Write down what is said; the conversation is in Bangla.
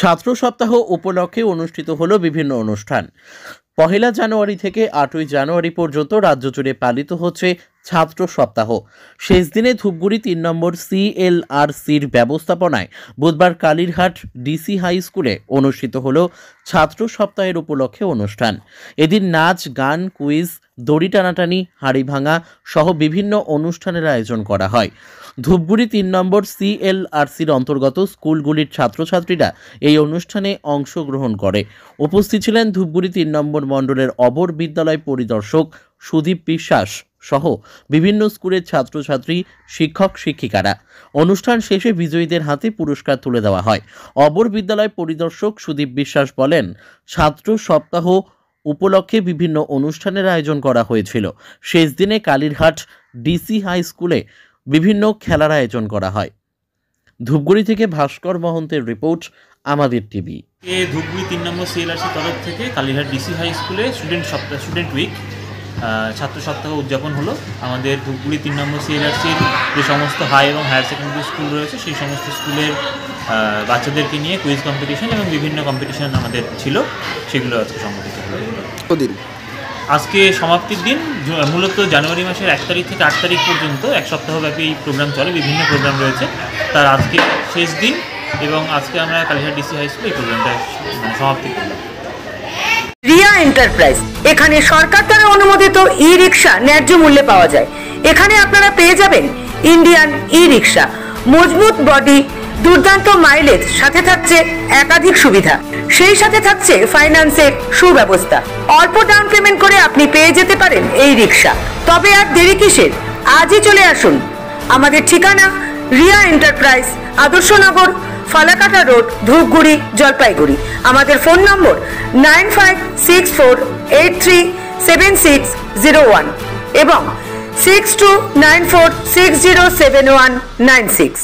ছাত্র সপ্তাহ উপলক্ষে অনুষ্ঠিত হলো বিভিন্ন অনুষ্ঠান। ১ জানুয়ারি থেকে ৮ জানুয়ারি পর্যন্ত রাজ্য জুড়ে পালিত হচ্ছে ছাত্র সপ্তাহ। শেষ দিনে ধূপগুড়ি ৩ নম্বর CLRCর ব্যবস্থাপনায় বুধবার কালীরহাট ডিসি হাই স্কুলে অনুষ্ঠিত হলো ছাত্র সপ্তাহের উপলক্ষে অনুষ্ঠান। এদিন নাচ, গান, কুইজ, দড়ি টানাটানি, হাড়ি ভাঙা সহ বিভিন্ন অনুষ্ঠানের আয়োজন করা হয়। ধূপগুড়ি ৩ নম্বর CLRCর অন্তর্গত স্কুলগুলির ছাত্রছাত্রীরা এই অনুষ্ঠানে অংশগ্রহণ করে। উপস্থিত ছিলেন ধূপগুড়ি ৩ নম্বর মণ্ডলের অবর বিদ্যালয় পরিদর্শক সুদীপ বিশ্বাস সহ বিভিন্ন স্কুলের ছাত্রছাত্রী, শিক্ষক শিক্ষিকারা। অনুষ্ঠান শেষে বিজয়ীদের হাতে পুরস্কার তুলে দেওয়া হয়। অবর বিদ্যালয় পরিদর্শক সুদীপ বিশ্বাস বলেন, ছাত্র সপ্তাহ উপলক্ষে বিভিন্ন অনুষ্ঠানের আয়োজন করা হয়েছিল। শেষ দিনে কালীরহাট ডিসি হাই স্কুলে বিভিন্ন খেলার আয়োজন করা হয়। ধূপগুড়ি থেকে ভাস্কর মহন্তের রিপোর্ট, আমাদের টিভি। ধূপগুড়ি ৩ নম্বর CLRC তরফ থেকে কালীরহাট ডিসি হাই স্কুলে স্টুডেন্ট উইক ছাত্র সপ্তাহ উদযাপন হলো। আমাদের ধূপগুড়ি ৩ নম্বর CLRCর যে সমস্ত হাই এবং হায়ার সেকেন্ডারি স্কুল রয়েছে সেই সমস্ত স্কুলের বাচ্চাদেরকে নিয়ে কুইজ কম্পিটিশন এবং বিভিন্ন কম্পিটিশন আমাদের ছিল, সেগুলো আজকে সংগঠিত হলো। আজকে সমাপ্তির দিন, মূলত জানুয়ারি মাসের ১ তারিখ থেকে ৮ তারিখ পর্যন্ত এক সপ্তাহব্যাপী এই প্রোগ্রাম চলে, বিভিন্ন প্রোগ্রাম রয়েছে। তার আজকে শেষ দিন এবং আজকে আমরা কালীরহাট ডিসি হাই স্কুলে এই প্রোগ্রামটা সমাপ্তি করলাম। রিয়া এন্টারপ্রাইজ, এখানে সরকার দ্বারা অনুমোদিত ই-রিক্সা ন্যায্য মূল্যে পাওয়া যায়। এখানে আপনারা পেয়ে যাবেন ইন্ডিয়ান ই-রিক্সা, মজবুত বডি, দুর্দান্ত মাইলেজ, সাথে থাকছে একাধিক সুবিধা, সেই সাথে থাকছে ফাইন্যান্সের সুব্যবস্থা। অল্প ডাউন পেমেন্ট করে আপনি পেয়ে যেতে পারেন এই রিক্সা। তবে আর দেরি কিসের, আজই চলে আসুন। আমাদের ঠিকানা রিয়া এন্টারপ্রাইজ, আদর্শনগর, ফালাকাটা রোড, ধূপগুড়ি, জলপাইগুড়ি। আমাদের ফোন নম্বর 9564837601 এবং 6294607196।